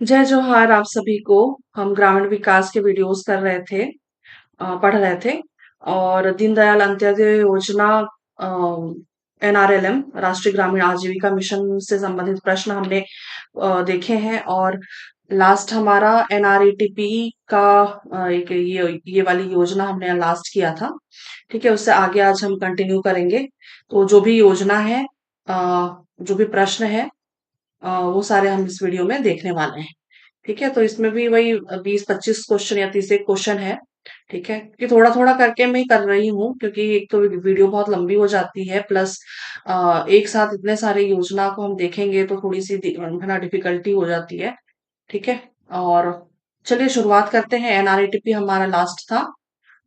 जय जोहार आप सभी को। हम ग्रामीण विकास के वीडियोस कर रहे थे, पढ़ रहे थे। और दीनदयाल अंत्योदय योजना, एनआरएलएम, राष्ट्रीय ग्रामीण आजीविका मिशन से संबंधित प्रश्न हमने देखे हैं। और लास्ट हमारा एनआरईटीपी का एक ये वाली योजना हमने लास्ट किया था। ठीक है, उससे आगे आज हम कंटिन्यू करेंगे। तो जो भी योजना है, जो भी प्रश्न है, वो सारे हम इस वीडियो में देखने वाले हैं। ठीक है, तो इसमें भी वही 20-25 क्वेश्चन या 30 एक क्वेश्चन है। ठीक है, कि थोड़ा थोड़ा करके मैं कर रही हूँ क्योंकि एक तो वीडियो बहुत लंबी हो जाती है, प्लस एक साथ इतने सारे योजना को हम देखेंगे तो थोड़ी सी है ना डिफिकल्टी हो जाती है। ठीक है, और चलिए शुरुआत करते हैं। एनआरईटीपी हमारा लास्ट था।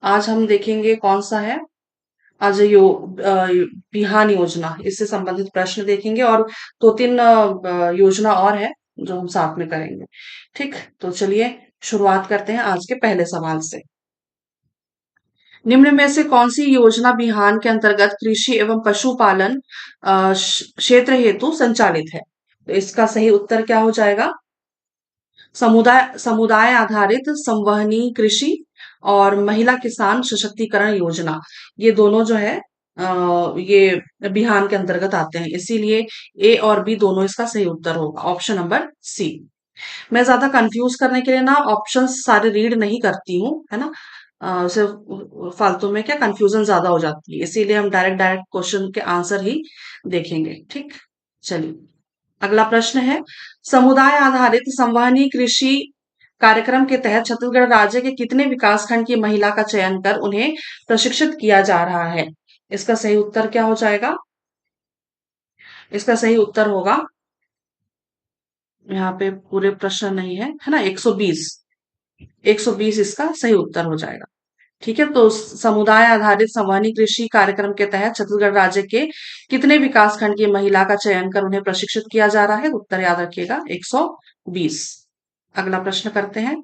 आज हम देखेंगे कौन सा है। आज बिहान योजना, इससे संबंधित प्रश्न देखेंगे, और दो तीन योजना और है जो हम साथ में करेंगे। ठीक, तो चलिए शुरुआत करते हैं आज के पहले सवाल से। निम्न में से कौन सी योजना बिहान के अंतर्गत कृषि एवं पशुपालन क्षेत्र हेतु संचालित है? तो इसका सही उत्तर क्या हो जाएगा? समुदाय समुदाय आधारित संवहनी कृषि और महिला किसान सशक्तिकरण योजना, ये दोनों जो है ये बिहान के अंतर्गत आते हैं, इसीलिए ए और बी दोनों इसका सही उत्तर होगा, ऑप्शन नंबर सी। मैं ज्यादा कंफ्यूज करने के लिए ना ऑप्शंस सारे रीड नहीं करती हूँ, है ना। सिर्फ फालतू में क्या कंफ्यूजन ज्यादा हो जाती है, इसीलिए हम डायरेक्ट डायरेक्ट क्वेश्चन के आंसर ही देखेंगे। ठीक, चलिए अगला प्रश्न है। समुदाय आधारित संवहनी कृषि कार्यक्रम के तहत छत्तीसगढ़ राज्य के कितने विकासखंड की महिला का चयन कर उन्हें प्रशिक्षित किया जा रहा है? इसका सही उत्तर क्या हो जाएगा? इसका सही उत्तर होगा, यहाँ पे पूरे प्रश्न नहीं है, है ना, 120। 120 इसका सही उत्तर हो जाएगा। ठीक है, तो समुदाय आधारित संवहनी कृषि कार्यक्रम के तहत छत्तीसगढ़ राज्य के कितने विकासखंड की महिला का चयन कर उन्हें प्रशिक्षित किया जा रहा है? उत्तर याद रखिएगा, 120। अगला प्रश्न करते हैं।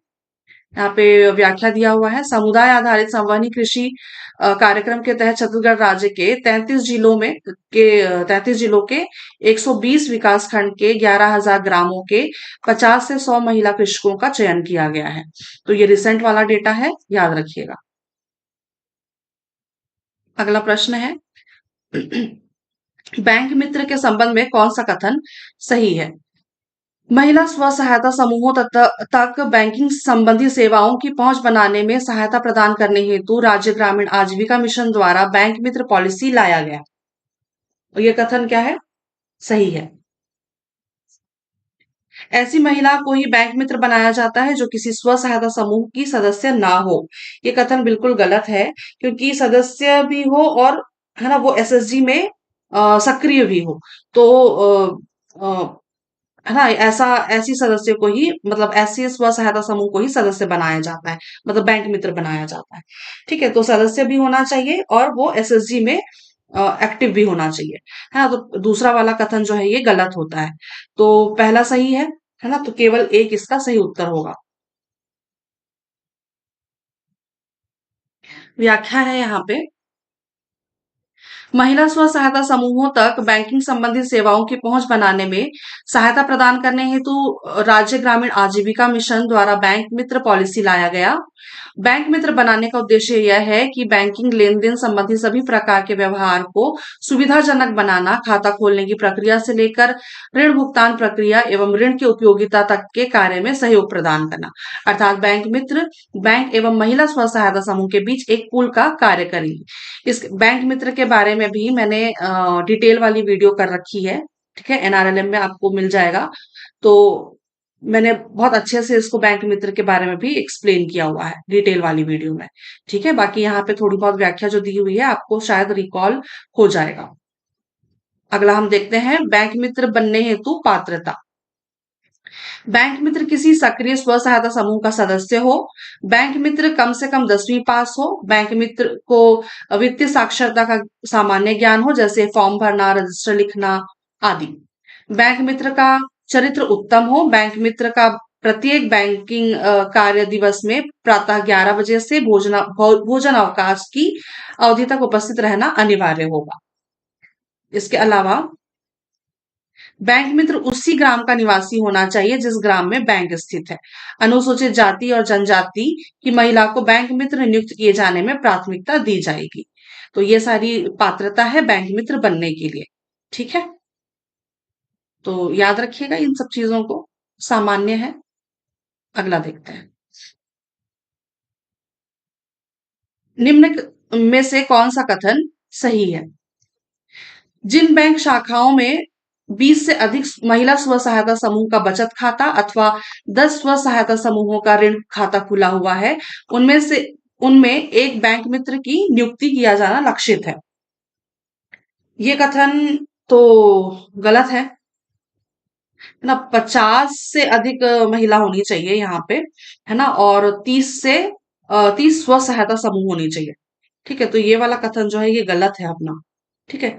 यहाँ पे व्याख्या दिया हुआ है। समुदाय आधारित संवहनी कृषि कार्यक्रम के तहत छत्तीसगढ़ राज्य के 33 जिलों के 120 विकास खंड के 11,000 ग्रामों के 50 से 100 महिला कृषकों का चयन किया गया है। तो ये रिसेंट वाला डेटा है, याद रखिएगा। अगला प्रश्न है। बैंक मित्र के संबंध में कौन सा कथन सही है? महिला स्व सहायता समूहों तक बैंकिंग संबंधी सेवाओं की पहुंच बनाने में सहायता प्रदान करने हेतु राज्य ग्रामीण आजीविका मिशन द्वारा बैंक मित्र पॉलिसी लाया गया। और ये कथन क्या है? सही है। ऐसी महिला को ही बैंक मित्र बनाया जाता है जो किसी स्व सहायता समूह की सदस्य ना हो। ये कथन बिल्कुल गलत है, क्योंकि सदस्य भी हो और, है ना, वो एसएसजी में सक्रिय भी हो। तो है ना, ऐसा ऐसी सदस्य को ही, मतलब ऐसी स्व सहायता समूह को ही सदस्य बनाया जाता है, मतलब बैंक मित्र बनाया जाता है। ठीक है, तो सदस्य भी होना चाहिए और वो एसएसजी में एक्टिव भी होना चाहिए, है ना। तो दूसरा वाला कथन जो है ये गलत होता है। तो पहला सही है ना, तो केवल एक इसका सही उत्तर होगा। व्याख्या है यहाँ पे। महिला स्व सहायता समूहों तक बैंकिंग संबंधी सेवाओं की पहुंच बनाने में सहायता प्रदान करने हेतु राज्य ग्रामीण आजीविका मिशन द्वारा बैंक मित्र पॉलिसी लाया गया। बैंक मित्र बनाने का उद्देश्य यह है कि बैंकिंग लेन देन संबंधी सभी प्रकार के व्यवहार को सुविधाजनक बनाना, खाता खोलने की प्रक्रिया से लेकर ऋण भुगतान प्रक्रिया एवं ऋण की उपयोगिता तक के कार्य में सहयोग प्रदान करना। अर्थात बैंक मित्र बैंक एवं महिला स्व सहायता समूह के बीच एक पुल का कार्य करेंगे। इस बैंक मित्र के बारे में भी मैंने डिटेल वाली वीडियो कर रखी है। ठीक है, एनआरएलएम में आपको मिल जाएगा। तो मैंने बहुत अच्छे से इसको बैंक मित्र के बारे में भी एक्सप्लेन किया हुआ है डिटेल वाली वीडियो में। ठीक है, बाकी यहाँ पे थोड़ी बहुत व्याख्या जो दी हुई है आपको शायद रिकॉल हो जाएगा। अगला हम देखते हैं, बैंक मित्र बनने हेतु पात्रता। बैंक मित्र किसी सक्रिय स्व सहायता समूह का सदस्य हो। बैंक मित्र कम से कम 10वीं पास हो। बैंक मित्र को वित्तीय साक्षरता का सामान्य ज्ञान हो, जैसे फॉर्म भरना, रजिस्टर लिखना आदि। बैंक मित्र का चरित्र उत्तम हो। बैंक मित्र का प्रत्येक बैंकिंग कार्य दिवस में प्रातः 11 बजे से भोजन अवकाश की अवधि तक उपस्थित रहना अनिवार्य होगा। इसके अलावा बैंक मित्र उसी ग्राम का निवासी होना चाहिए जिस ग्राम में बैंक स्थित है। अनुसूचित जाति और जनजाति की महिला को बैंक मित्र नियुक्त किए जाने में प्राथमिकता दी जाएगी। तो ये सारी पात्रता है बैंक मित्र बनने के लिए। ठीक है, तो याद रखिएगा इन सब चीजों को, सामान्य है। अगला देखते हैं। निम्न में से कौन सा कथन सही है? जिन बैंक शाखाओं में 20 से अधिक महिला स्व सहायता समूह का बचत खाता अथवा 10 स्व सहायता समूहों का ऋण खाता खुला हुआ है, उनमें एक बैंक मित्र की नियुक्ति किया जाना लक्षित है। ये कथन तो गलत है ना। 50 से अधिक महिला होनी चाहिए यहाँ पे, है ना, और 30 स्व सहायता समूह होनी चाहिए। ठीक है, तो ये वाला कथन जो है ये गलत है अपना। ठीक है,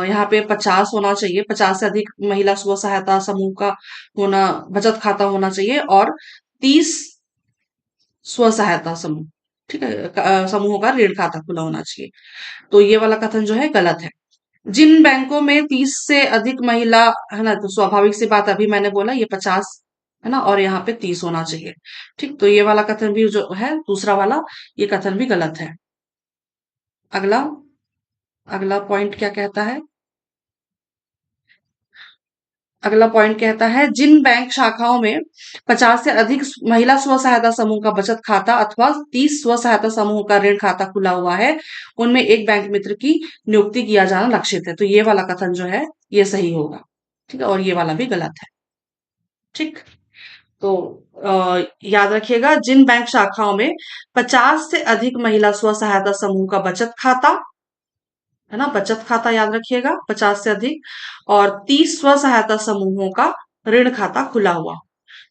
यहाँ पे 50 होना चाहिए, 50 से अधिक महिला स्व सहायता समूह का होना, बचत खाता होना चाहिए, और 30 स्व सहायता समूह, ठीक है, समूहों का ऋण खाता खुला होना चाहिए। तो ये वाला कथन जो है गलत है। जिन बैंकों में 30 से अधिक महिला, है ना, तो स्वाभाविक सी बात, अभी मैंने बोला ये 50, है ना, और यहाँ पे 30 होना चाहिए। ठीक, तो ये वाला कथन भी जो है, दूसरा वाला, ये कथन भी गलत है। अगला अगला पॉइंट क्या कहता है? अगला पॉइंट कहता है, जिन बैंक शाखाओं में 50 से अधिक महिला स्व सहायता समूह का बचत खाता अथवा 30 स्व सहायता समूह का ऋण खाता खुला हुआ है, उनमें एक बैंक मित्र की नियुक्ति किया जाना लक्षित है। तो ये वाला कथन जो है ये सही होगा। ठीक है, और ये वाला भी गलत है। ठीक, तो याद रखिएगा, जिन बैंक शाखाओं में 50 से अधिक महिला स्व सहायता समूह का बचत खाता, है ना, बचत खाता याद रखिएगा, 50 से अधिक, और 30 स्व सहायता समूहों का ऋण खाता खुला हुआ,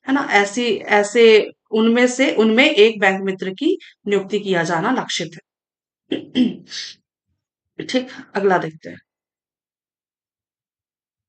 है ना, ऐसी ऐसे उनमें एक बैंक मित्र की नियुक्ति किया जाना लक्षित है। ठीक, अगला देखते हैं।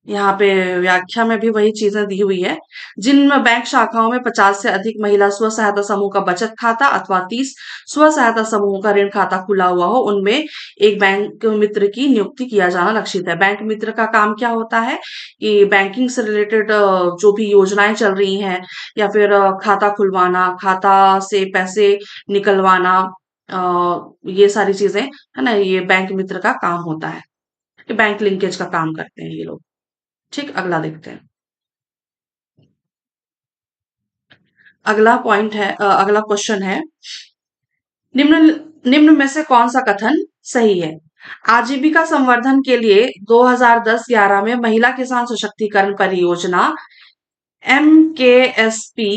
यहाँ पे व्याख्या में भी वही चीजें दी हुई है। जिन बैंक शाखाओं में 50 से अधिक महिला स्व सहायता समूह का बचत खाता अथवा 30 स्व सहायता समूह का ऋण खाता खुला हुआ हो, उनमें एक बैंक मित्र की नियुक्ति किया जाना लक्षित है। बैंक मित्र का काम क्या होता है कि बैंकिंग से रिलेटेड जो भी योजनाएं चल रही हैं, या फिर खाता खुलवाना, खाता से पैसे निकलवाना, ये सारी चीजें, है ना, ये बैंक मित्र का काम होता है। बैंक लिंकेज का काम करते हैं ये लोग। ठीक, अगला देखते हैं। अगला क्वेश्चन है, निम्न निम्न में से कौन सा कथन सही है? आजीविका संवर्धन के लिए 2010-11 में महिला किसान सशक्तिकरण परियोजना MKSP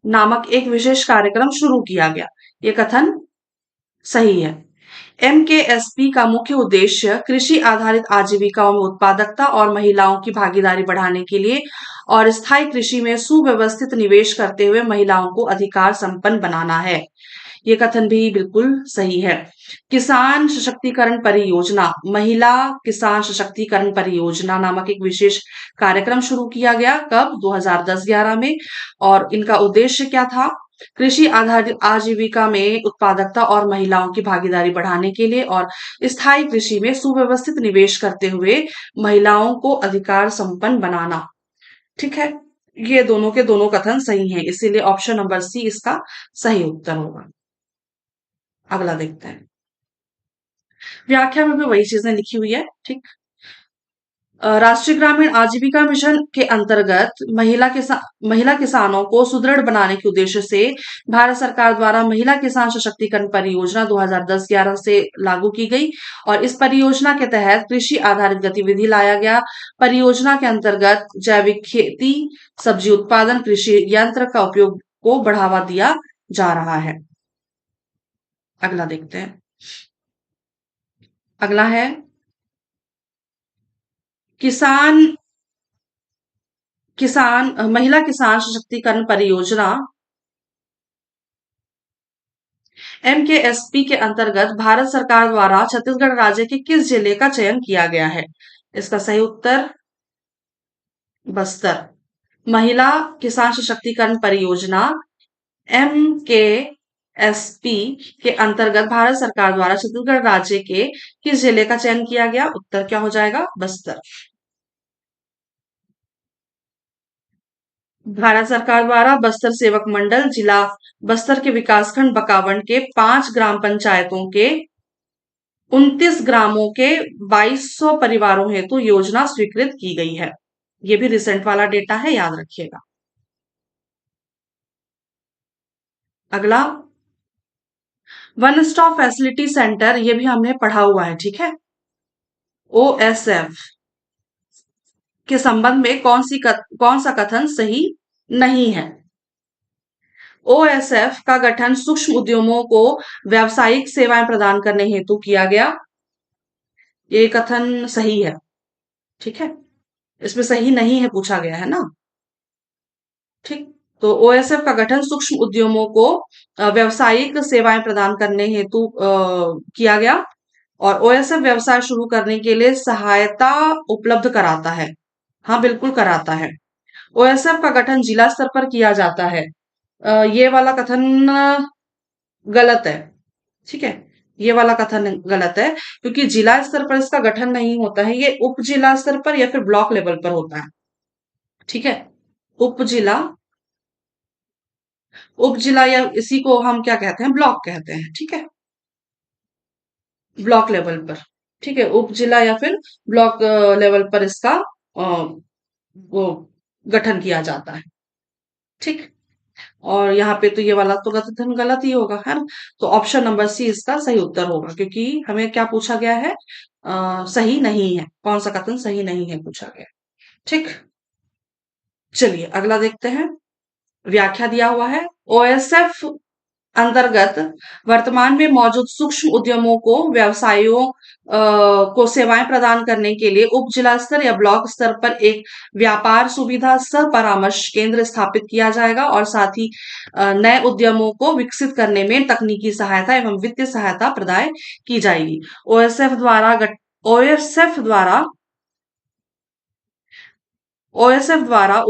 नामक एक विशेष कार्यक्रम शुरू किया गया। ये कथन सही है। MKSP का मुख्य उद्देश्य कृषि आधारित आजीविकाओं में उत्पादकता और महिलाओं की भागीदारी बढ़ाने के लिए और स्थायी कृषि में सुव्यवस्थित निवेश करते हुए महिलाओं को अधिकार संपन्न बनाना है। ये कथन भी बिल्कुल सही है। किसान सशक्तिकरण परियोजना, महिला किसान सशक्तिकरण परियोजना नामक एक विशेष कार्यक्रम शुरू किया गया, कब? 2010-11 में। और इनका उद्देश्य क्या था? कृषि आधारित आजीविका में उत्पादकता और महिलाओं की भागीदारी बढ़ाने के लिए और स्थायी कृषि में सुव्यवस्थित निवेश करते हुए महिलाओं को अधिकार संपन्न बनाना। ठीक है, ये दोनों के दोनों कथन सही हैं, इसीलिए ऑप्शन नंबर सी इसका सही उत्तर होगा। अगला देखते हैं। व्याख्या में भी वही चीजें लिखी हुई है। ठीक, राष्ट्रीय ग्रामीण आजीविका मिशन के अंतर्गत महिला किसानों को सुदृढ़ बनाने के उद्देश्य से भारत सरकार द्वारा महिला किसान सशक्तिकरण परियोजना 2010-11 से लागू की गई, और इस परियोजना के तहत कृषि आधारित गतिविधि लाया गया। परियोजना के अंतर्गत जैविक खेती, सब्जी उत्पादन, कृषि यंत्र का उपयोग को बढ़ावा दिया जा रहा है। अगला देखते हैं। अगला है, किसान महिला किसान सशक्तिकरण परियोजना MKSP के अंतर्गत भारत सरकार द्वारा छत्तीसगढ़ राज्य के किस जिले का चयन किया गया है? इसका सही उत्तर बस्तर। महिला किसान सशक्तिकरण परियोजना MKSP के अंतर्गत भारत सरकार द्वारा छत्तीसगढ़ राज्य के किस जिले का चयन किया गया? उत्तर क्या हो जाएगा? बस्तर। भारत सरकार द्वारा बस्तर सेवक मंडल जिला बस्तर के विकासखंड बकावंड के 5 ग्राम पंचायतों के 29 ग्रामों के 2200 परिवारों हेतु योजना स्वीकृत की गई है। ये भी रिसेंट वाला डेटा है, याद रखिएगा। अगला, वन स्टॉप फैसिलिटी सेंटर, ये भी हमने पढ़ा हुआ है, ठीक है। ओएसएफ के संबंध में कौन सा कथन सही नहीं है? ओएसएफ का गठन सूक्ष्म उद्यमों को व्यावसायिक सेवाएं प्रदान करने हेतु किया गया। ये कथन सही है, ठीक है। इसमें सही नहीं है पूछा गया है ना, ठीक। तो ओएसएफ का गठन सूक्ष्म उद्यमों को व्यावसायिक सेवाएं प्रदान करने हेतु किया गया, और ओएसएफ व्यवसाय शुरू करने के लिए सहायता उपलब्ध कराता है। हाँ, बिल्कुल कराता है। ओएसएफ का गठन जिला स्तर पर किया जाता है। ये वाला कथन गलत है, ठीक है। ये वाला कथन गलत है, क्योंकि जिला स्तर पर इसका गठन नहीं होता है, ये उप जिला स्तर पर या फिर ब्लॉक लेवल पर होता है, ठीक है। उप जिला, उप जिला, या इसी को हम क्या कहते हैं, ब्लॉक कहते हैं, ठीक है। ब्लॉक लेवल पर, ठीक है, उप जिला या फिर ब्लॉक लेवल पर इसका वो गठन किया जाता है, ठीक। और यहाँ पे तो ये वाला तो कथन गलत ही होगा, है ना। तो ऑप्शन नंबर सी इसका सही उत्तर होगा, क्योंकि हमें क्या पूछा गया है, सही नहीं है, कौन सा कथन सही नहीं है पूछा गया, ठीक। चलिए अगला देखते हैं। व्याख्या दिया हुआ है, ओएसएफ अंतर्गत वर्तमान में मौजूद सूक्ष्म उद्यमों को व्यवसायों को सेवाएं प्रदान करने के लिए उप जिला स्तर या ब्लॉक स्तर पर एक व्यापार सुविधा सह परामर्श केंद्र स्थापित किया जाएगा, और साथ ही नए उद्यमों को विकसित करने में तकनीकी सहायता एवं वित्तीय सहायता प्रदान की जाएगी। ओएसएफ द्वारा ओएसएफ द्वारा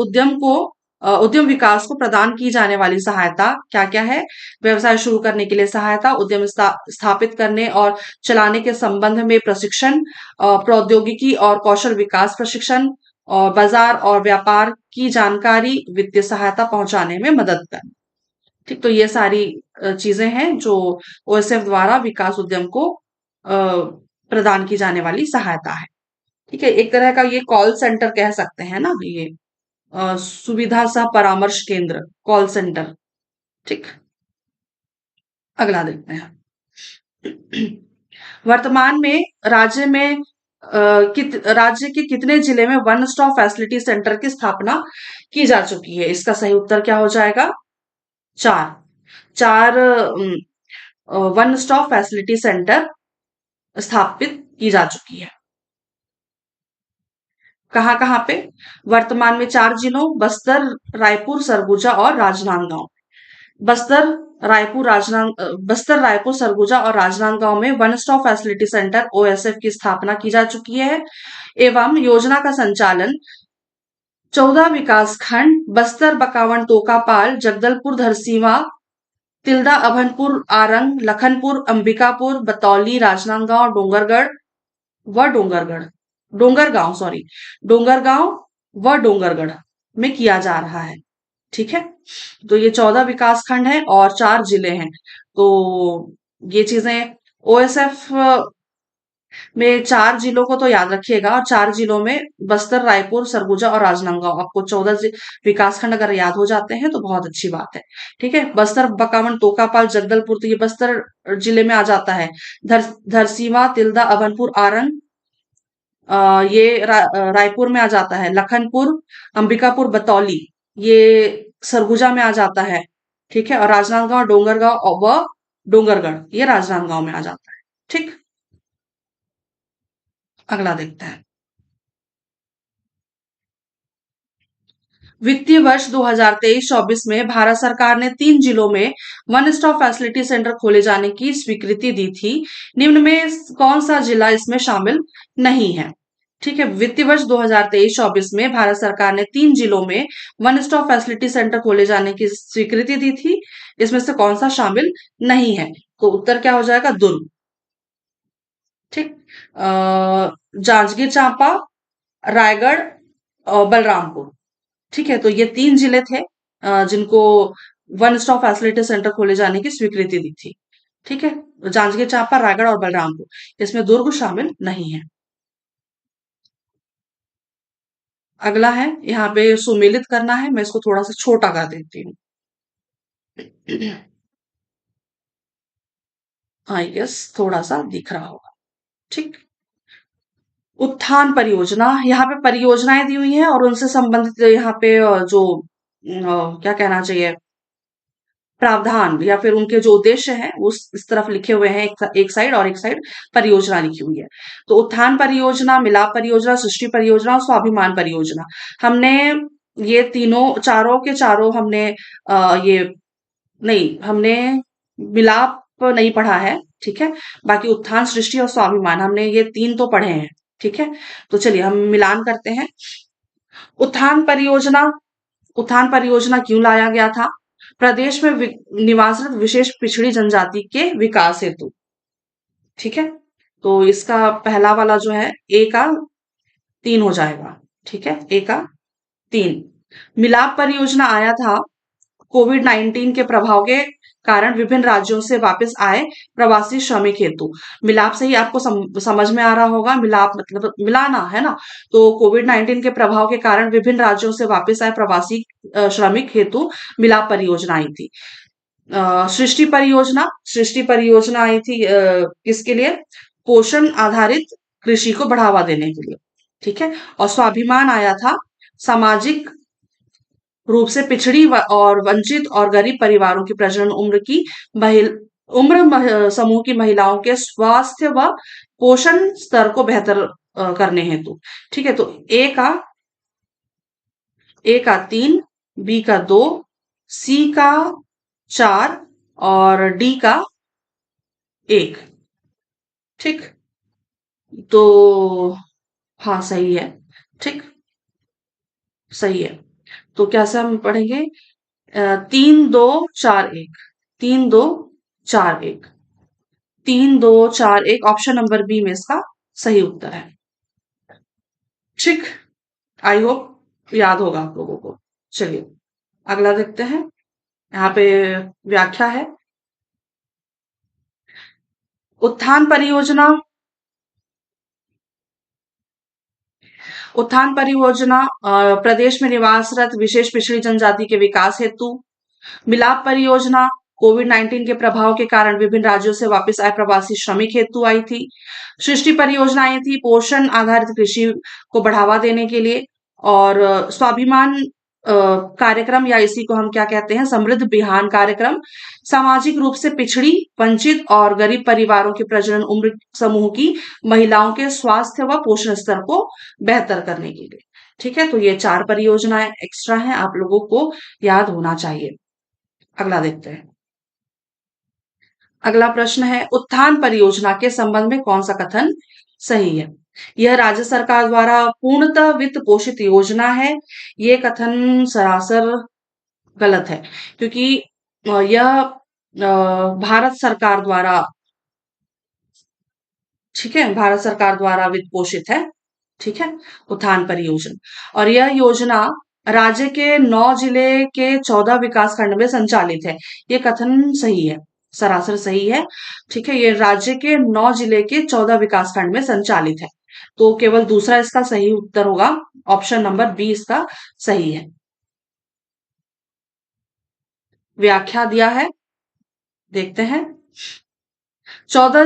उद्यम विकास को प्रदान की जाने वाली सहायता क्या क्या है? व्यवसाय शुरू करने के लिए सहायता, उद्यम स्थापित करने और चलाने के संबंध में प्रशिक्षण, प्रौद्योगिकी और कौशल विकास प्रशिक्षण, और बाजार और व्यापार की जानकारी, वित्तीय सहायता पहुंचाने में मदद करना। ठीक, तो ये सारी चीजें हैं जो ओएसएफ द्वारा विकास उद्यम को प्रदान की जाने वाली सहायता है। ठीक है, एक तरह का ये कॉल सेंटर कह सकते हैं ना, ये सुविधा सह परामर्श केंद्र, कॉल सेंटर, ठीक। अगला देखते हैं। वर्तमान में राज्य के कितने जिले में वन स्टॉप फैसिलिटी सेंटर की स्थापना की जा चुकी है? इसका सही उत्तर क्या हो जाएगा? 4। 4 वन स्टॉप फैसिलिटी सेंटर स्थापित की जा चुकी है। कहाँ कहाँ पे? वर्तमान में 4 जिलों बस्तर, रायपुर, सरगुजा और राजनांदगांव। बस्तर, बस्तर, रायपुर, सरगुजा और राजनांदगांव में one stop facility centre OSF की स्थापना की जा चुकी है, एवं योजना का संचालन 14 विकास खंड बस्तर, बकावंड, तोकापाल, जगदलपुर, धरसींवा, तिल्दा, अभनपुर, आरंग, लखनपुर, अंबिकापुर, बतौली, राजनांदगांव, डोंगरगढ़, डोंगरगांव, सॉरी, डोंगरगांव व डोंगरगढ़ में किया जा रहा है। ठीक है, तो ये 14 विकास खंड है और 4 जिले हैं। तो ये चीजें ओएसएफ में 4 जिलों को तो याद रखिएगा, और 4 जिलों में बस्तर, रायपुर, सरगुजा और राजनांदगांव, आपको 14 विकास खंड अगर याद हो जाते हैं तो बहुत अच्छी बात है। ठीक है, बस्तर, बकावंड, तोकापाल, जगदलपुर, तो ये बस्तर जिले में आ जाता है। धरसींवा, तिल्दा, अभनपुर, आरंग, ये रायपुर में आ जाता है। लखनपुर, अंबिकापुर, बतौली, ये सरगुजा में आ जाता है। ठीक है, और राजनांदगांव, डोंगरगांव व डोंगरगढ़, ये राजनांदगांव में आ जाता है। ठीक, अगला देखते हैं। वित्तीय वर्ष 2023-24 में भारत सरकार ने 3 जिलों में वन स्टॉप फैसिलिटी सेंटर खोले जाने की स्वीकृति दी थी। निम्न में कौन सा जिला इसमें शामिल नहीं है? ठीक है, वित्तीय वर्ष 2023-24 में भारत सरकार ने 3 जिलों में वन स्टॉप फैसिलिटी सेंटर खोले जाने की स्वीकृति दी थी। इसमें से कौन सा शामिल नहीं है? तो उत्तर क्या हो जाएगा? दुर्ग। ठीक, जांजगीर चांपा, रायगढ़ और बलरामपुर। ठीक है, तो ये 3 जिले थे जिनको वन स्टॉप फैसिलिटी सेंटर खोले जाने की स्वीकृति दी थी। ठीक है, जांजगीर चांपा, रायगढ़ और बलरामपुर, इसमें दुर्ग शामिल नहीं है। अगला है, यहाँ पे सुमेलित करना है, मैं इसको थोड़ा सा छोटा कर देती हूँ। आई गेस थोड़ा सा दिख रहा होगा। ठीक, उत्थान परियोजना, यहाँ पे परियोजनाएं दी हुई हैं और उनसे संबंधित यहाँ पे जो क्या कहना चाहिए, प्रावधान या फिर उनके जो उद्देश्य हैं वो इस तरफ लिखे हुए हैं, एक साइड और एक साइड परियोजना लिखी हुई है। तो उत्थान परियोजना, मिलाप परियोजना, सृष्टि परियोजना और स्वाभिमान परियोजना, हमने ये तीनों चारों के चारों हमने ये नहीं, हमने मिलाप नहीं पढ़ा है। ठीक है, बाकी उत्थान, सृष्टि और स्वाभिमान हमने ये 3 तो पढ़े हैं। ठीक है, तो चलिए हम मिलान करते हैं। उत्थान परियोजना, उत्थान परियोजना क्यों लाया गया था? प्रदेश में निवासरत विशेष पिछड़ी जनजाति के विकास हेतु। ठीक है, तो इसका पहला वाला जो है ए का 3 हो जाएगा। ठीक है, ए का 3। मिलाप परियोजना आया था कोविड-19 के प्रभाव के कारण विभिन्न राज्यों से वापस आए प्रवासी श्रमिक हेतु। मिलाप से ही आपको समझ में आ रहा होगा, मिलाप मतलब मिलाना है ना। तो कोविड-19 के प्रभाव के कारण विभिन्न राज्यों से वापस आए प्रवासी श्रमिक हेतु मिलाप परियोजना आई थी। सृष्टि परियोजना, सृष्टि परियोजना आई थी किसके लिए? पोषण आधारित कृषि को बढ़ावा देने के लिए। ठीक है, और स्वाभिमान आया था सामाजिक रूप से पिछड़ी और वंचित और गरीब परिवारों की प्रजनन उम्र की समूह की महिलाओं के स्वास्थ्य व पोषण स्तर को बेहतर करने हेतु। ठीक है, तो ए का 3, बी का 2, सी का 4 और डी का 1। ठीक, तो हाँ सही है। ठीक, सही है। तो कैसे हम पढ़ेंगे? 3 2 4 1, 3 2 4 1, 3 2 4 1, ऑप्शन नंबर बी में इसका सही उत्तर है। ठीक, आई होप याद होगा आप लोगों को। चलिए अगला देखते हैं। यहाँ पे व्याख्या है। उत्थान परियोजना, उत्थान परियोजना प्रदेश में निवासरत विशेष पिछड़ी जनजाति के विकास हेतु। मिलाप परियोजना कोविड-19 के प्रभाव के कारण विभिन्न राज्यों से वापस आए प्रवासी श्रमिक हेतु आई थी। सृष्टि परियोजना आई थी पोषण आधारित कृषि को बढ़ावा देने के लिए। और स्वाभिमान कार्यक्रम, या इसी को हम क्या कहते हैं, समृद्ध बिहान कार्यक्रम, सामाजिक रूप से पिछड़ी, वंचित और गरीब परिवारों के प्रजनन उम्र समूह की महिलाओं के स्वास्थ्य व पोषण स्तर को बेहतर करने के लिए। ठीक है, तो ये 4 परियोजनाएं एक्स्ट्रा हैं, आप लोगों को याद होना चाहिए। अगला देखते हैं। अगला प्रश्न है, उत्थान परियोजना के संबंध में कौन सा कथन सही है? यह राज्य सरकार द्वारा पूर्णतः वित्त पोषित योजना है। ये कथन सरासर गलत है, क्योंकि यह भारत सरकार द्वारा, ठीक है, भारत सरकार द्वारा वित्त पोषित है। ठीक है, उत्थान परियोजना, और यह योजना राज्य के 9 जिले के 14 विकास खंड में संचालित है। ये कथन सही है, सरासर सही है। ठीक है, ये राज्य के 9 जिले के 14 विकास खंड में संचालित है। तो केवल दूसरा इसका सही उत्तर होगा, ऑप्शन नंबर बी इसका सही है। व्याख्या दिया है, देखते हैं। 14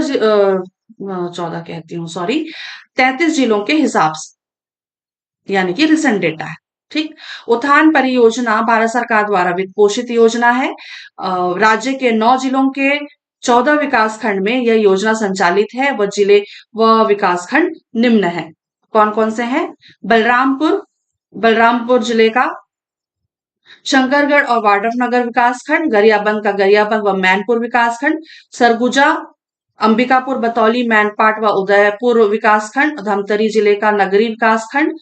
कहती हूँ, सॉरी, 33 जिलों के हिसाब से, यानी कि रिसेंट डेटा है। ठीक, उत्थान परियोजना भारत सरकार द्वारा वित्त पोषित योजना है। राज्य के 9 जिलों के 14 विकास खंड में यह योजना संचालित है। वह जिले व विकास खंड निम्न है। कौन कौन से हैं? बलरामपुर, बलरामपुर जिले का, शंकरगढ़ और वाड्रफनगर विकास खंड, गरियाबंद का गरियाबंद व मैनपुर विकास खंड, सरगुजा, अंबिकापुर, बतौली, मैनपाट व उदयपुर विकास खंड, धमतरी जिले का नगरी विकास खंड,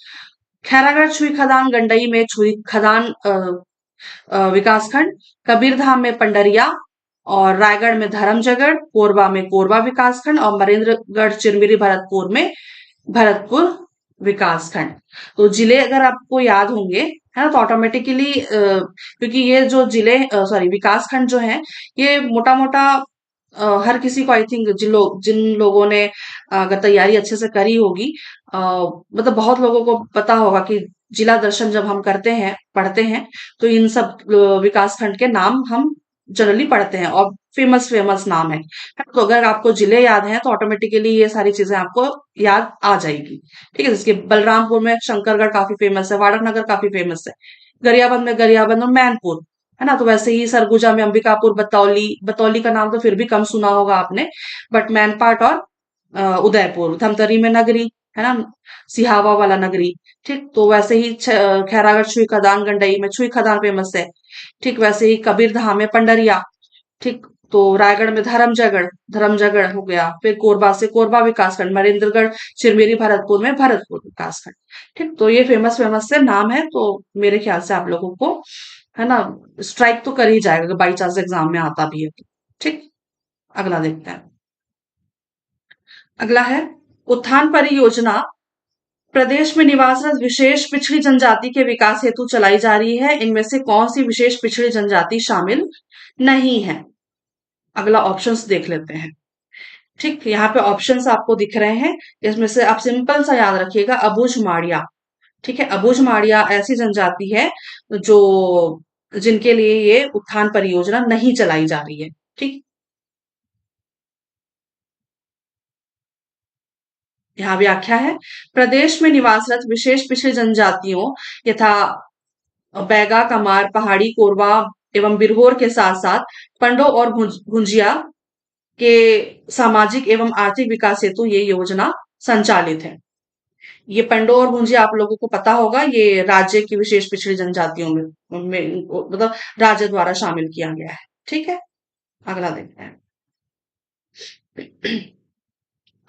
खैरागढ़ छुई खदान गंडई में छुई खदान विकास खंड, कबीरधाम में पंडरिया और रायगढ़ में धर्मजयगढ़, कोरबा में कोरबा विकास खंड और मरेंद्रगढ़ चिरमिरी भरतपुर में भरतपुर विकास खंड। तो जिले अगर आपको याद होंगे, है ना, तो ऑटोमेटिकली क्योंकि ये जो जिले, सॉरी, विकास खंड जो है, ये मोटा मोटा हर किसी को, आई थिंक जिन लोगों ने अगर तैयारी अच्छे से करी होगी, मतलब बहुत लोगों को पता होगा कि जिला दर्शन जब हम करते हैं, पढ़ते हैं, तो इन सब विकास खंड के नाम हम जनरली पढ़ते हैं, और फेमस फेमस नाम है। तो अगर आपको जिले याद हैं तो ऑटोमेटिकली ये सारी चीजें आपको याद आ जाएगी। ठीक है, जैसे कि बलरामपुर में शंकरगढ़ काफी फेमस है, वाड़क नगर काफी फेमस है, गरियाबंद में गरियाबंद और मैनपुर, है ना। तो वैसे ही सरगुजा में अंबिकापुर, बतौली, बतौली का नाम तो फिर भी कम सुना होगा आपने, बट मैनपाट और उदयपुर, धमतरी में नगरी, है ना, सिहावा वाला नगरी। ठीक, तो वैसे ही खैरागढ़ छुई खदान, गंडई में छुई खदान फेमस है। ठीक, वैसे ही कबीरधाम में पंडरिया। ठीक, तो रायगढ़ में धर्मजयगढ़, धर्मजयगढ़ हो गया। फिर कोरबा से कोरबा विकासखंड, महेंद्रगढ़, चिरमिरी भरतपुर में भरतपुर विकासखंड। ठीक, तो ये फेमस फेमस से नाम है, तो मेरे ख्याल से आप लोगों को, है ना, स्ट्राइक तो कर ही जाएगा अगर बाई चांस एग्जाम में आता भी है तो। ठीक, अगला देखते हैं। अगला है उत्थान परियोजना, प्रदेश में निवासरत विशेष पिछड़ी जनजाति के विकास हेतु चलाई जा रही है, इनमें से कौन सी विशेष पिछड़ी जनजाति शामिल नहीं है? अगला ऑप्शंस देख लेते हैं। ठीक, यहाँ पे ऑप्शंस आपको दिख रहे हैं, इसमें से आप सिंपल सा याद रखिएगा, अबुझ माड़िया। ठीक है, अबुझ माड़िया ऐसी जनजाति है जो, जिनके लिए ये उत्थान परियोजना नहीं चलाई जा रही है। ठीक, यहाँ व्याख्या है, प्रदेश में निवासरत विशेष पिछड़ी जनजातियों यथा बैगा, कमार, पहाड़ी, कोरवा एवं बिरहोर के साथ साथ पंडो और भुंजिया के सामाजिक एवं आर्थिक विकास हेतु ये योजना संचालित है। ये पंडो और भुंजिया आप लोगों को पता होगा, ये राज्य की विशेष पिछड़ी जनजातियों में इनको, मतलब राज्य द्वारा शामिल किया गया है। ठीक है, अगला देखते हैं।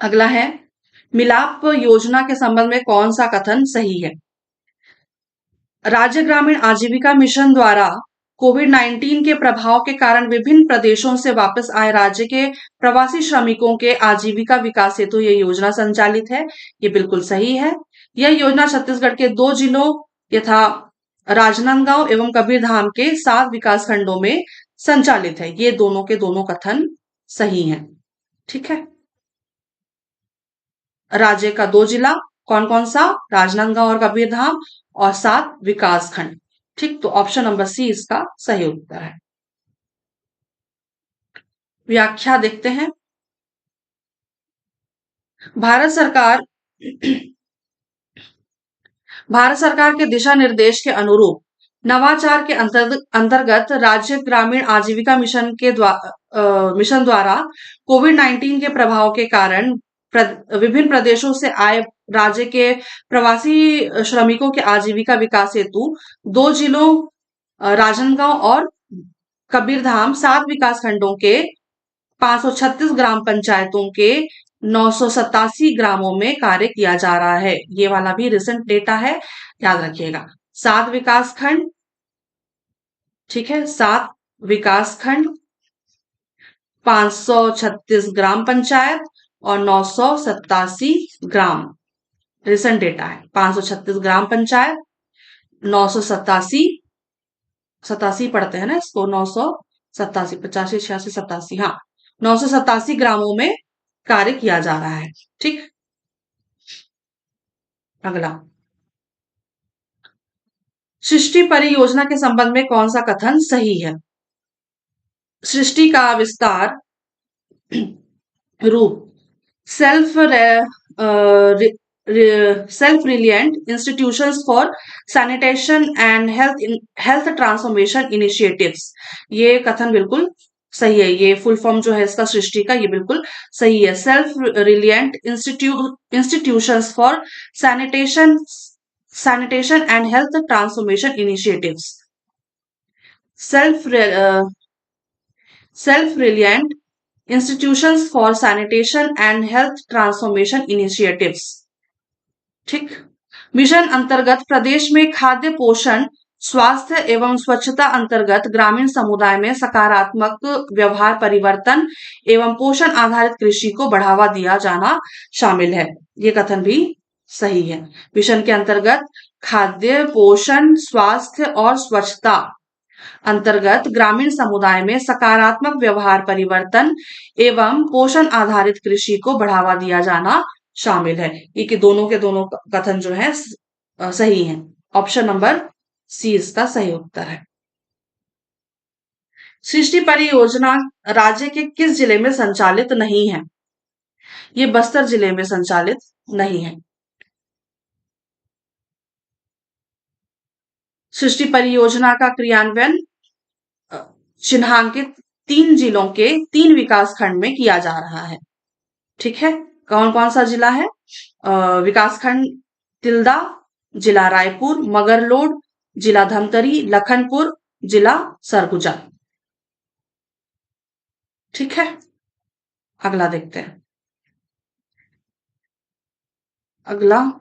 अगला है, मिलाप योजना के संबंध में कौन सा कथन सही है? राज्य ग्रामीण आजीविका मिशन द्वारा कोविड-19 के प्रभाव के कारण विभिन्न प्रदेशों से वापस आए राज्य के प्रवासी श्रमिकों के आजीविका विकास हेतु ये योजना संचालित है। ये बिल्कुल सही है। यह योजना छत्तीसगढ़ के 2 जिलों यथा राजनांदगांव एवं कबीरधाम के 7 विकास खंडों में संचालित है। ये दोनों के दोनों कथन सही हैं। ठीक है, राज्य का 2 जिला कौन कौन सा? राजनांदगांव और कबीरधाम, और 7 विकास खंड। ठीक, तो ऑप्शन नंबर सी इसका सही उत्तर है। व्याख्या देखते हैं। भारत सरकार भारत सरकार के दिशा निर्देश के अनुरूप नवाचार के अंतर्गत राज्य ग्रामीण आजीविका मिशन द्वारा कोविड-19 के प्रभाव के कारण विभिन्न प्रदेशों से आए राज्य के प्रवासी श्रमिकों के आजीविका विकास हेतु 2 जिलों राजनांदगांव और कबीरधाम, 7 विकास खंडों के 536 ग्राम पंचायतों के 987 ग्रामों में कार्य किया जा रहा है। ये वाला भी रिसेंट डेटा है, याद रखिएगा। 7 विकास खंड, ठीक है, 7 विकास खंड, 536 ग्राम पंचायत और 987 ग्राम, रिसेंट डेटा है। 536 ग्राम पंचायत, 987, 87 पढ़ते हैं ना इसको, 987, 85, 86, 87, हाँ, 987 ग्रामों में कार्य किया जा रहा है। ठीक, अगला, सृष्टि परियोजना के संबंध में कौन सा कथन सही है? सृष्टि का विस्तार रूप self self reliant institutions for sanitation and health transformation initiatives, ये कथन बिल्कुल सही है। ये फुल फॉर्म जो है इसका सृष्टि का, ये बिल्कुल सही है। Self reliant institutions for sanitation and health transformation initiatives, self self reliant institutions for sanitation and health transformation initiatives. ठीक, मिशन अंतर्गत प्रदेश में खाद्य पोषण, स्वास्थ्य एवं स्वच्छता अंतर्गत ग्रामीण समुदाय में सकारात्मक व्यवहार परिवर्तन एवं पोषण आधारित कृषि को बढ़ावा दिया जाना शामिल है। ये कथन भी सही है। मिशन के अंतर्गत खाद्य, पोषण, स्वास्थ्य और स्वच्छता अंतर्गत ग्रामीण समुदाय में सकारात्मक व्यवहार परिवर्तन एवं पोषण आधारित कृषि को बढ़ावा दिया जाना शामिल है। ये कि दोनों के दोनों कथन जो है सही हैं। ऑप्शन नंबर सी इसका सही उत्तर है। सृष्टि परियोजना राज्य के किस जिले में संचालित नहीं है? ये बस्तर जिले में संचालित नहीं है। सृष्टि परियोजना का क्रियान्वयन अ, चिन्हांकित 3 जिलों के 3 विकास खंड में किया जा रहा है। ठीक है, कौन कौन सा जिला है? विकास खंड तिल्दा, जिला रायपुर, मगरलोड, जिला धमतरी, लखनपुर, जिला सरगुजा। ठीक है, अगला देखते हैं। अगला,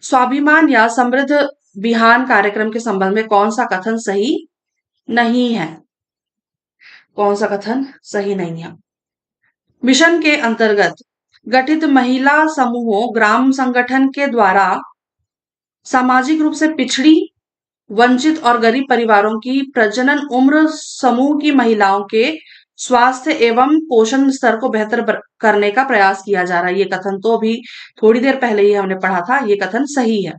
स्वाभिमान या समृद्ध बिहान कार्यक्रम के संबंध में कौन सा कथन सही नहीं है? कौन सा कथन सही नहीं है? मिशन के अंतर्गत गठित महिला समूहों ग्राम संगठन के द्वारा सामाजिक रूप से पिछड़ी, वंचित और गरीब परिवारों की प्रजनन उम्र समूह की महिलाओं के स्वास्थ्य एवं पोषण स्तर को बेहतर करने का प्रयास किया जा रहा है। ये कथन तो अभी थोड़ी देर पहले ही हमने पढ़ा था। ये कथन सही है।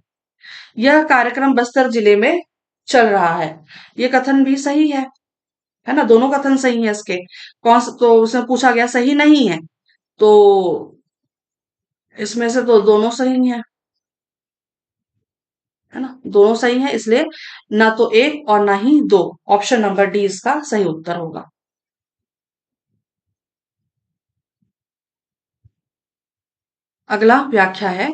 यह कार्यक्रम बस्तर जिले में चल रहा है। ये कथन भी सही है ना? दोनों कथन सही है इसके। तो उसमें पूछा गया सही नहीं है, तो इसमें से तो दोनों सही है ना? दोनों सही है, इसलिए ना तो एक और ना ही दो। ऑप्शन नंबर डी इसका सही उत्तर होगा। अगला व्याख्या है।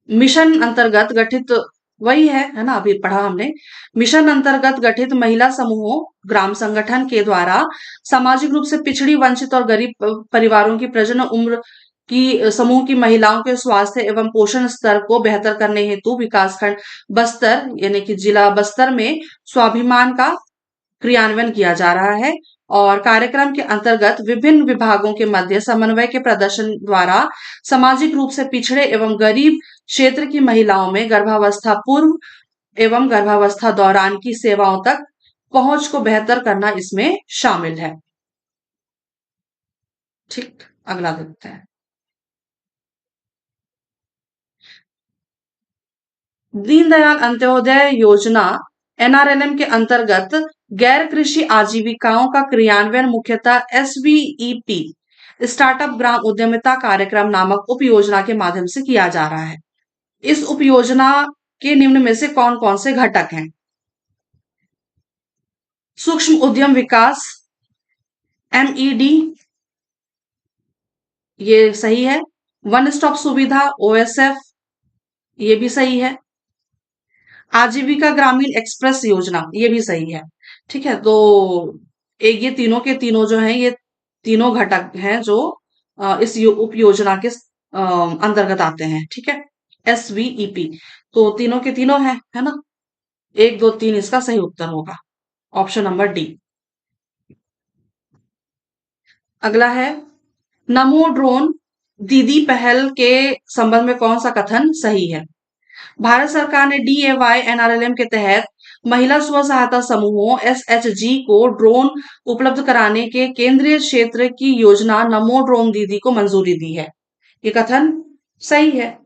मिशन अंतर्गत गठित, वही है ना? अभी पढ़ा हमने। मिशन अंतर्गत गठित महिला समूहों ग्राम संगठन के द्वारा सामाजिक रूप से पिछड़ी, वंचित और गरीब परिवारों की प्रजनन उम्र की समूह की महिलाओं के स्वास्थ्य एवं पोषण स्तर को बेहतर करने हेतु विकासखंड बस्तर यानी कि जिला बस्तर में स्वाभिमान का क्रियान्वयन किया जा रहा है। और कार्यक्रम के अंतर्गत विभिन्न विभागों के मध्य समन्वय के प्रदर्शन द्वारा सामाजिक रूप से पिछड़े एवं गरीब क्षेत्र की महिलाओं में गर्भावस्था पूर्व एवं गर्भावस्था दौरान की सेवाओं तक पहुंच को बेहतर करना इसमें शामिल है। ठीक, अगला देखते हैं। दीनदयाल अंत्योदय योजना एनआरएलएम के अंतर्गत गैर कृषि आजीविकाओं का क्रियान्वयन मुख्यतः एसवीईपी स्टार्टअप ग्राम उद्यमिता कार्यक्रम नामक उप योजना के माध्यम से किया जा रहा है। इस उप योजना के निम्न में से कौन कौन से घटक हैं? सूक्ष्म उद्यम विकास, एमईडी, ये सही है। वन स्टॉप सुविधा, ओएसएफ, ये भी सही है। आजीविका ग्रामीण एक्सप्रेस योजना, ये भी सही है। ठीक है, तो एक ये तीनों के तीनों जो हैं, ये तीनों घटक हैं जो इस उप योजना के अंतर्गत आते हैं। ठीक है, एसवीईपी, तो तीनों के तीनों हैं, है ना? 1, 2, 3 इसका सही उत्तर होगा। Option number D. अगला है, नमो ड्रोन दीदी पहल के संबंध में कौन सा कथन सही है? भारत सरकार ने डीएवाई एनआरएलएम के तहत महिला स्व सहायता समूहों एसएचजी को ड्रोन उपलब्ध कराने के केंद्रीय क्षेत्र की योजना नमो ड्रोन दीदी को मंजूरी दी है। ये कथन सही है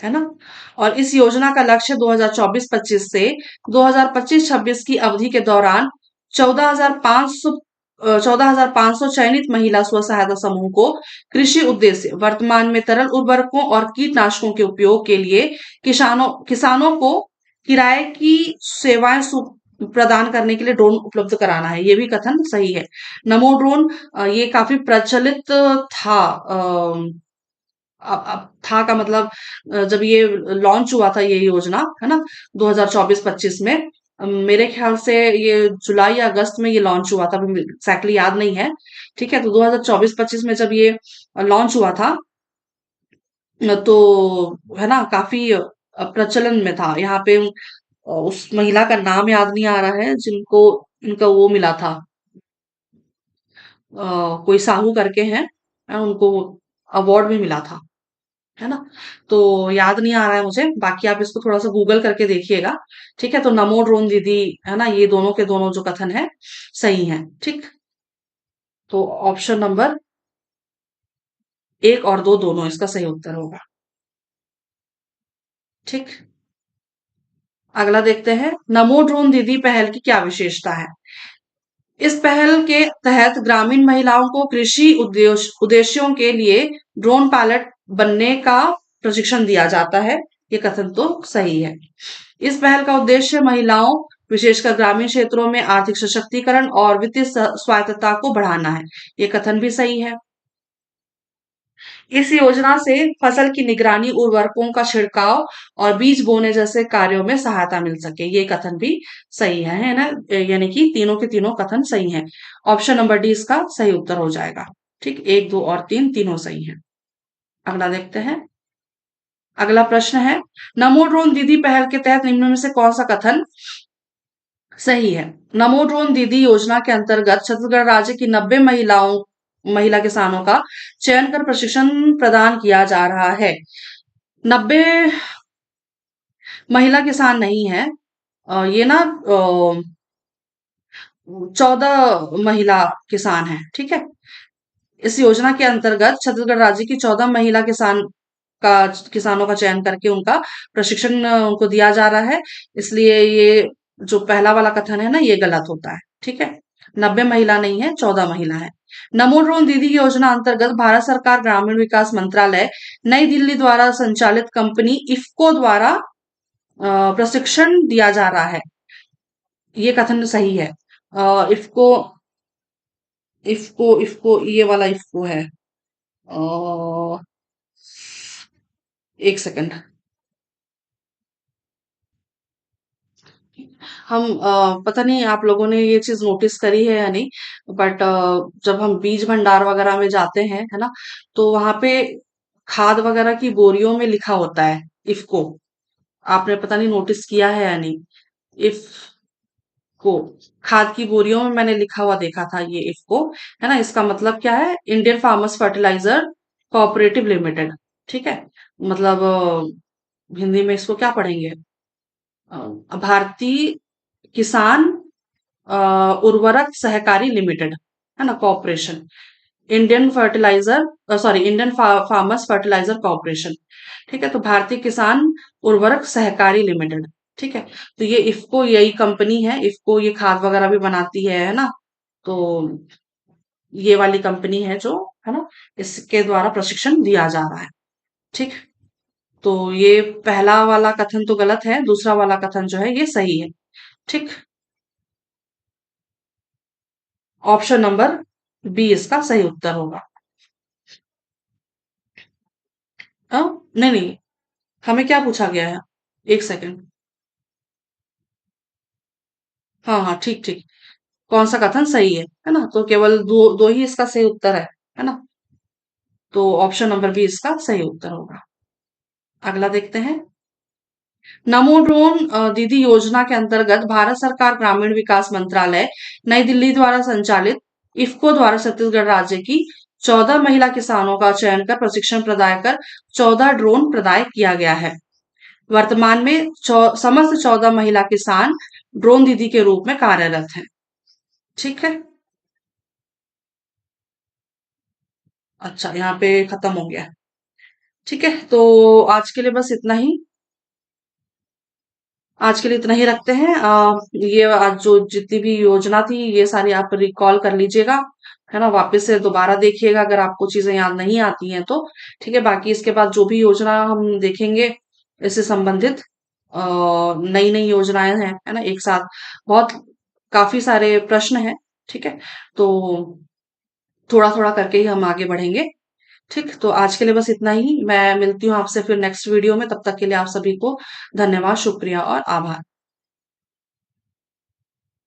ना? और इस योजना का लक्ष्य 2024-25 से 2025-26 की अवधि के दौरान 14,500 चयनित महिला स्व सहायता समूह को कृषि उद्देश्य, वर्तमान में तरल उर्वरकों और कीटनाशकों के उपयोग के लिए किसानों को किराए की सेवाएं प्रदान करने के लिए ड्रोन उपलब्ध कराना है। ये भी कथन सही है। नमो ड्रोन ये काफी प्रचलित था। अब था का मतलब जब ये लॉन्च हुआ था ये योजना, है ना, 2024-25 में, मेरे ख्याल से ये जुलाई या अगस्त में ये लॉन्च हुआ था, एग्जैक्टली याद नहीं है। ठीक है, तो 2024-25 में जब ये लॉन्च हुआ था, तो है ना, काफी प्रचलन में था। यहाँ पे उस महिला का नाम याद नहीं आ रहा है जिनको इनका वो मिला था, कोई साहू करके हैं, उनको अवार्ड भी मिला था, है ना? तो याद नहीं आ रहा है मुझे, बाकी आप इसको थोड़ा सा गूगल करके देखिएगा। ठीक है, तो नमो ड्रोन दीदी, है ना, ये दोनों के दोनों जो कथन है सही है। ठीक, तो ऑप्शन नंबर एक और दो दोनों इसका सही उत्तर होगा। ठीक, अगला देखते हैं, नमो ड्रोन दीदी पहल की क्या विशेषता है। इस पहल के तहत ग्रामीण महिलाओं को कृषि उद्देश्यों के लिए ड्रोन पायलट बनने का प्रशिक्षण दिया जाता है। ये कथन तो सही है। इस पहल का उद्देश्य महिलाओं, विशेषकर ग्रामीण क्षेत्रों में आर्थिक सशक्तिकरण और वित्तीय स्वायत्तता को बढ़ाना है। ये कथन भी सही है। इस योजना से फसल की निगरानी, उर्वरकों का छिड़काव और बीज बोने जैसे कार्यों में सहायता मिल सके। ये कथन भी सही है ना? यानी कि तीनों के तीनों कथन सही हैं। ऑप्शन नंबर डी इसका सही उत्तर हो जाएगा। ठीक, एक, दो और तीन तीनों सही हैं। अगला देखते हैं। अगला प्रश्न है, नमो ड्रोन दीदी पहल के तहत निम्न में से कौन सा कथन सही है। नमो ड्रोन दीदी योजना के अंतर्गत छत्तीसगढ़ राज्य की 90 महिला किसानों का चयन कर प्रशिक्षण प्रदान किया जा रहा है। 90 महिला किसान नहीं है, ये ना 14 महिला किसान है। ठीक है, इस योजना के अंतर्गत छत्तीसगढ़ राज्य की 14 महिला का किसानों का चयन करके उनका प्रशिक्षण उनको दिया जा रहा है। इसलिए ये जो पहला वाला कथन है ना, ये गलत होता है। ठीक है, 90 महिला नहीं है, 14 महिला है। नमो ड्रोन दीदी योजना अंतर्गत भारत सरकार ग्रामीण विकास मंत्रालय नई दिल्ली द्वारा संचालित कंपनी इफ्को द्वारा प्रशिक्षण दिया जा रहा है। ये कथन सही है। इफ्को इफ्को इफ्को ये वाला इफ्को है। अ, एक सेकंड। हम पता नहीं आप लोगों ने ये चीज नोटिस करी है या नहीं, बट जब हम बीज भंडार वगैरह में जाते हैं, है ना, तो वहां पे खाद वगैरह की बोरियों में लिखा होता है इफको। आपने पता नहीं नोटिस किया है या नहीं। इफ को खाद की बोरियों में मैंने लिखा हुआ देखा था ये इफको, है ना। इसका मतलब क्या है, Indian farmers fertiliser cooperative limited. ठीक है, मतलब हिंदी में इसको क्या पढ़ेंगे, भारतीय किसान अ, उर्वरक सहकारी लिमिटेड, है ना, corporation. Indian fertiliser sorry Indian farmers fertiliser corporation. ठीक है, तो भारतीय किसान उर्वरक सहकारी लिमिटेड। ठीक है, तो ये इफको यही कंपनी है। इफको ये खाद वगैरह भी बनाती है ना। तो ये वाली कंपनी है जो, है ना, इसके द्वारा प्रशिक्षण दिया जा रहा है। ठीक, तो ये पहला वाला कथन तो गलत है, दूसरा वाला कथन जो है ये सही है। ठीक, ऑप्शन नंबर बी इसका सही उत्तर होगा। नहीं नहीं, हमें क्या पूछा गया है, एक सेकंड। हाँ हाँ, ठीक ठीक, कौन सा कथन सही है ना, तो केवल दो दो ही इसका सही उत्तर है ना। तो ऑप्शन नंबर बी इसका सही उत्तर होगा। अगला देखते हैं, नमो ड्रोन दीदी योजना के अंतर्गत भारत सरकार ग्रामीण विकास मंत्रालय नई दिल्ली द्वारा संचालित इफ्को द्वारा छत्तीसगढ़ राज्य की 14 महिला किसानों का चयन कर प्रशिक्षण प्रदान कर 14 ड्रोन प्रदाय किया गया है। वर्तमान में समस्त 14 महिला किसान ड्रोन दीदी के रूप में कार्यरत हैं। ठीक है, अच्छा यहाँ पे खत्म हो गया। ठीक है, तो आज के लिए बस इतना ही। आज के लिए इतना ही रखते हैं। ये आज जो जितनी भी योजना थी ये सारी आप रिकॉल कर लीजिएगा, है ना, वापस से दोबारा देखिएगा अगर आपको चीजें याद नहीं आती हैं तो। ठीक है, बाकी इसके बाद जो भी योजना हम देखेंगे इससे संबंधित नई नई योजनाएं हैं, है ना, एक साथ बहुत काफी सारे प्रश्न हैं। ठीक है, तो थोड़ा थोड़ा करके ही हम आगे बढ़ेंगे। ठीक, तो आज के लिए बस इतना ही। मैं मिलती हूँ आपसे फिर नेक्स्ट वीडियो में। तब तक के लिए आप सभी को धन्यवाद, शुक्रिया और आभार।